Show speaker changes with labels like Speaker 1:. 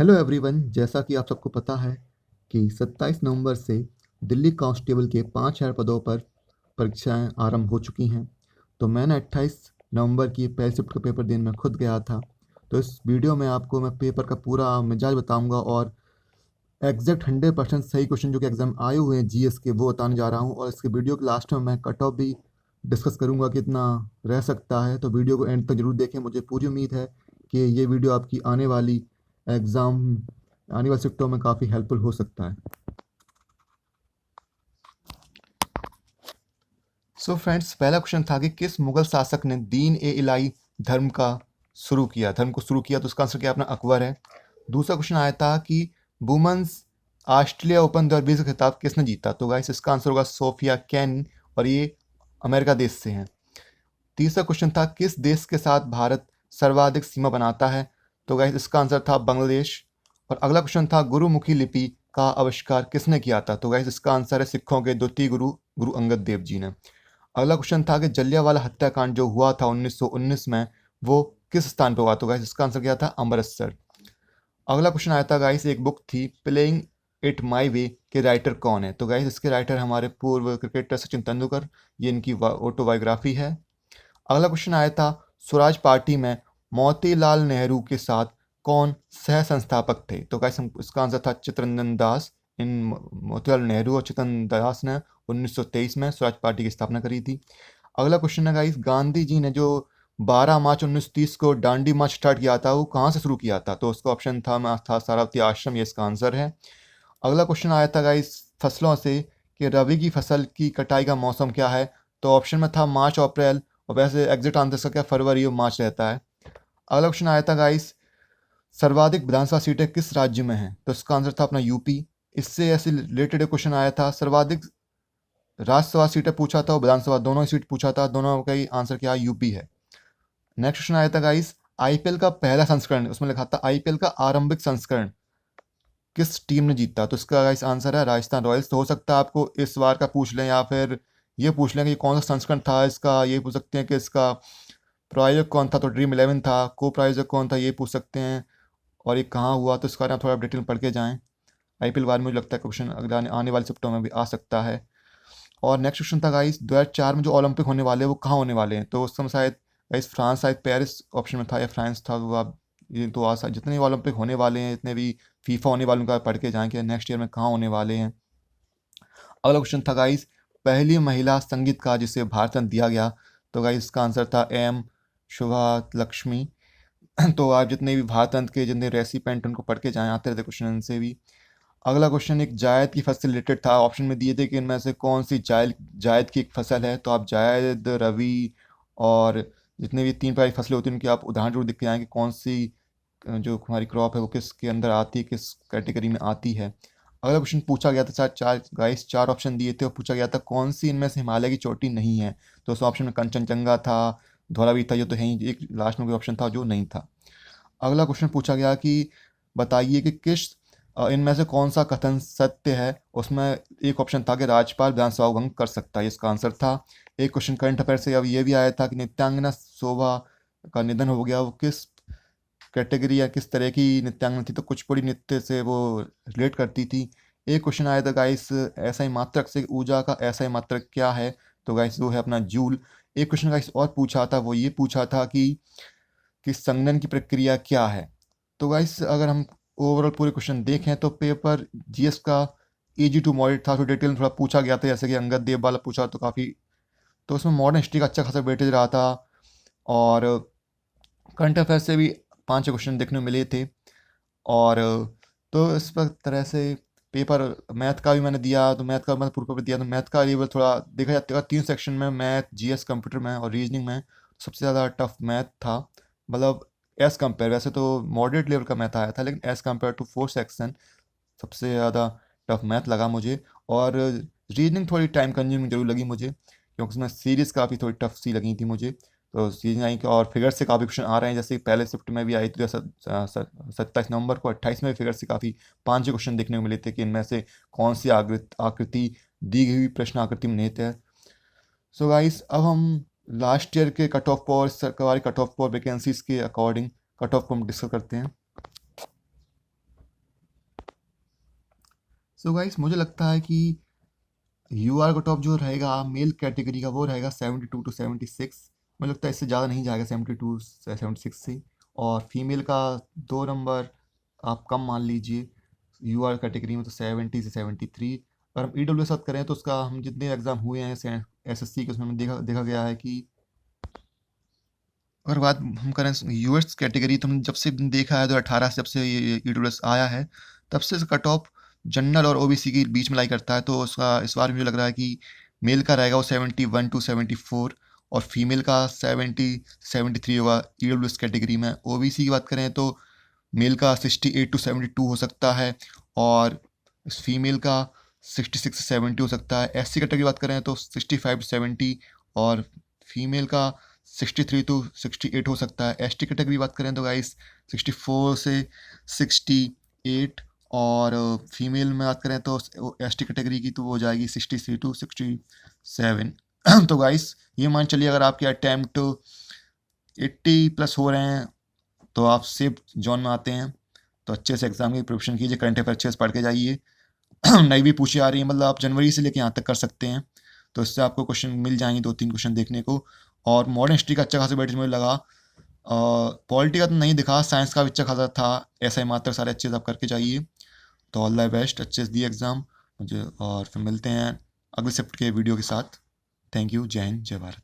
Speaker 1: Hello everyone, जैसा कि आप सबको पता है कि 27 नवंबर से दिल्ली कांस्टेबल के 5,000 पदों पर परीक्षाएं आरंभ हो चुकी हैं। तो मैंने 28 नवंबर की पहली शिफ्ट का पेपर देने में खुद गया था। तो इस वीडियो में आपको मैं पेपर का पूरा मिजाज बताऊंगा और एग्जैक्ट 100% सही क्वेश्चन जो कि एग्जाम आए हुए हैं जीएस के, वो बताने जा रहा हूँ। और इसके वीडियो के लास्ट में मैं कट ऑफ भी डिस्कस करूंगा कितना रह सकता है। तो वीडियो को एंड तक जरूर देखें। मुझे पूरी उम्मीद है कि ये वीडियो आपकी एग्ज़ाम आने वाली शिफ्टों में काफ़ी हेल्पफुल हो सकता है। सो फ्रेंड्स, पहला क्वेश्चन था कि किस मुगल शासक ने दीन ए इलाही धर्म को शुरू किया। तो उसका आंसर क्या अपना अकबर है। दूसरा क्वेश्चन आया था कि वुमेन्स ऑस्ट्रेलिया ओपन 2020 का खिताब किसने जीता। तो गाइस इसका आंसर होगा सोफिया केन, और ये अमेरिका देश से हैं। तीसरा क्वेश्चन था किस देश के साथ भारत सर्वाधिक सीमा बनाता है। तो गाइस इसका आंसर था बांग्लादेश। और अगला क्वेश्चन था गुरुमुखी लिपि का आविष्कार किसने किया था। तो गाइस इसका आंसर है सिखों के द्वितीय गुरु गुरु अंगद देव जी ने। अगला क्वेश्चन था कि जलियांवाला हत्याकांड जो हुआ था 1919 में, वो किस स्थान पर हुआ। तो गाइस इसका आंसर क्या था अमृतसर। अगला क्वेश्चन आया था गाइस, एक बुक थी प्लेइंग इट माई वे के राइटर कौन है। तो गाइस इसके राइटर हमारे पूर्व क्रिकेटर सचिन तेंदुलकर, ये इनकी ऑटोबायोग्राफी है। अगला क्वेश्चन आया था स्वराज पार्टी में मोतीलाल नेहरू के साथ कौन सह संस्थापक थे। तो गाइस इसका आंसर था चित्तरंजन दास। इन मोतीलाल नेहरू और चित्तरंजन दास ने 1923 में स्वराज पार्टी की स्थापना करी थी। अगला क्वेश्चन है गाइस, गांधी जी ने जो 12 मार्च 1930 को दांडी मार्च स्टार्ट किया था, वो कहाँ से शुरू किया था। तो उसका ऑप्शन था सारावती आश्रम, ये इसका आंसर है। अगला क्वेश्चन आया था गाइस फसलों से कि रबी की फसल की कटाई का मौसम क्या है। तो ऑप्शन में था मार्च और अप्रैल, और वैसे एग्जिट आंसर इसका क्या फरवरी और मार्च रहता है। अगला क्वेश्चन आया था गाइस, सर्वाधिक विधानसभा सीटें किस राज्य में हैं। तो इसका आंसर था अपना यूपी। इससे ऐसे रिलेटेड क्वेश्चन आया था, सर्वाधिक राज्यसभा सीटें पूछा था और विधानसभा दोनों ही सीट पूछा था, दोनों का ही आंसर क्या यूपी है। नेक्स्ट क्वेश्चन आया था गाइस, आईपीएल का पहला संस्करण, उसमें लिखा था आईपीएल का आरंभिक संस्करण किस टीम ने जीता। तो इसका गाइस आंसर है राजस्थान रॉयल्स। तो हो सकता है आपको इस बार का पूछ लें, या फिर ये पूछ लें कि कौन सा संस्करण था इसका, ये पूछ सकते हैं कि इसका प्रायोजक कौन था। तो ड्रीम 11 था। को प्रायोजक कौन था, ये पूछ सकते हैं। और ये कहाँ हुआ, तो इसका ना थोड़ा डिटेल पढ़ के जाएँ। आईपीएल बारे में मुझे लगता है क्वेश्चन अगला आने वाले सप्ताह में भी आ सकता है। और नेक्स्ट क्वेश्चन था गाइस, 2004 में जो ओलंपिक होने वाले हैं वो कहाँ होने वाले हैं। तो उस समय शायद गाइस फ्रांस, शायद पेरिस ऑप्शन में था या फ्रांस था। वो आप ये तो आशा जितने भी ओलंपिक होने वाले हैं, जितने भी फीफा होने वाले, उनका पढ़ के जाएँ कि नेक्स्ट ईयर में कहाँ होने वाले हैं। अगला क्वेश्चन था गाइस, पहली महिला संगीतकार जिसे भारत रत्न दिया गया। तो गाइस इसका आंसर था एम शुभा लक्ष्मी। तो आप जितने भी भारत रत्न के जितने रेसिपेंट, उनको पढ़ के जाएँ, आते रहते क्वेश्चन इनसे भी। अगला क्वेश्चन एक जायद की फसल से रिलेटेड था। ऑप्शन में दिए थे कि इनमें से कौन सी जायद जायद की एक फसल है। तो आप जायद, रवि और जितने भी 3 प्रकार की फसलें होती हैं, उनकी आप उदाहरण जरूर दिख के आएँ कि कौन सी जो हमारी क्रॉप है वो किसके अंदर आती है, किस कैटेगरी में आती है। अगला क्वेश्चन पूछा गया था, चार चार गाइस 4 ऑप्शन दिए थे और पूछा गया था कौन सी इनमें से हिमालय की चोटी नहीं है। तो उस ऑप्शन में कंचनजंगा था, धौलावीर था, ये तो है ही। एक लास्ट में कोई ऑप्शन था जो नहीं था। अगला क्वेश्चन पूछा गया कि बताइए कि किस इनमें से कौन सा कथन सत्य है। उसमें एक ऑप्शन था कि राज्यपाल विधानसभा भंग कर सकता है, इसका आंसर था। एक क्वेश्चन करंट अफेयर से अब ये भी आया था कि नित्यांगना शोभा का निधन हो गया, वो किस कैटेगरी या किस तरह की नृत्यांगना थी। तो कुचिपुड़ी नृत्य से वो रिलेट करती थी। एक क्वेश्चन आया था गाइस, ऐसा ही मात्रक से ऊर्जा का ऐसा ही मात्रक क्या है। तो गाइस वो है अपना जूल। एक क्वेश्चन गाइस और पूछा था, वो ये पूछा था कि संघनन की प्रक्रिया क्या है। तो गाइस अगर हम ओवरऑल पूरे क्वेश्चन देखें तो पेपर जीएस का इजी टू मॉडरेट था। तो डिटेल में थोड़ा पूछा गया था, जैसे कि अंगद देव वाला पूछा तो काफ़ी, तो उसमें मॉडर्न हिस्ट्री का अच्छा खासा वेटेज रहा था। और करंट अफेयर से भी 5 क्वेश्चन देखने को मिले थे। और तो इस पर तरह से पेपर मैथ का भी मैंने दिया, तो मैथ का मैंने पूरा पेपर दिया। तो मैथ का लेवल थोड़ा देखा जाता है 3 सेक्शन में, मैथ, जीएस, कंप्यूटर में और रीजनिंग में सबसे ज़्यादा टफ मैथ था। मतलब एज़ कम्पेयर, वैसे तो मॉडरेट लेवल का मैथ आया था, लेकिन एज़ कम्पेयर टू 4 सेक्शन सबसे ज़्यादा टफ मैथ लगा मुझे। और रीजनिंग थोड़ी टाइम कंज्यूमिंग जरूर लगी मुझे, क्योंकि उसमें सीरीज़ काफ़ी थोड़ी टफ सी लगी थी मुझे। तो सीरीज आई कि और फिगर से काफ़ी क्वेश्चन आ रहे हैं, जैसे कि पहले शिफ्ट में भी आई थी 27 नवंबर को। 28 में भी फिगर से काफ़ी 5 क्वेश्चन देखने को मिले थे कि इनमें से कौन सी आकृति दी गई हुई प्रश्न आकृति में निहित है। सो गाइस अब हम लास्ट ईयर के कट ऑफ पर, सरकारी कट ऑफ पर वैकेंसीज के अकॉर्डिंग कट ऑफ को हम डिस्कस करते हैं। सो गाइस मुझे लगता है कि यूआर का टॉप जो रहेगा मेल कैटेगरी का वो रहेगा 72 to 76। मुझे लगता है इससे ज़्यादा नहीं जाएगा 72 से 76 से। और फीमेल का 2 नंबर आप कम मान लीजिए यूआर कैटेगरी में, तो 70 से 73। अगर हम ईडब्ल्यू बात करें तो उसका हम जितने एग्ज़ाम हुए हैं एसएससी के, उसमें हमें देखा गया है कि अगर बात हम करें यूएस कैटेगरी, तो हमने जब से देखा है 2018 से, जब से ये ईडब्ल्यूएस आया है, तब से इसका कट ऑफ जनरल और ओबीसी के बीच में लाई करता है। तो उसका इस बार मुझे लग रहा है कि मेल का रहेगा वो 71 to 74 और फीमेल का 70 से 73 होगा ईडब्ल्यूएस कैटेगरी में। ओबीसी की बात करें तो मेल का 68 to 72 हो सकता है और फीमेल का 66 से 70 हो सकता है। एससी कैटेगरी की बात करें तो 65 to 70 और फीमेल का 63 to 68 हो सकता है। एसटी कैटेगरी की बात करें तो गाइस 64 से 68 और फीमेल में बात करें तो एसटी कैटेगरी की तो वो हो जाएगी 63 to 67। तो गाइस ये मान चलिए अगर आपके अटैम्प्ट 80+ हो रहे हैं तो आप सेफ जोन में आते हैं। तो अच्छे से एग्जाम की प्रिपरेशन कीजिए, करंट अफेयर अच्छे से पढ़ के जाइए। नई भी पूछी आ रही है, मतलब आप जनवरी से लेकर यहाँ तक कर सकते हैं। तो इससे आपको क्वेश्चन मिल जाएंगे, 2-3 क्वेश्चन देखने को। और मॉडर्न हिस्ट्री का अच्छा खासा बैठ मुझे लगा। पॉलिटी का तो नहीं दिखा, साइंस का भी अच्छा खासा था। ऐसा ही मात्र सारे अच्छे से आप करके जाइए। तो ऑल द बेस्ट, अच्छे से दिए एग्ज़ाम मुझे, और फिर मिलते हैं अगले शिफ्ट के वीडियो के साथ। Thank you. जय हिंद, जय भारत।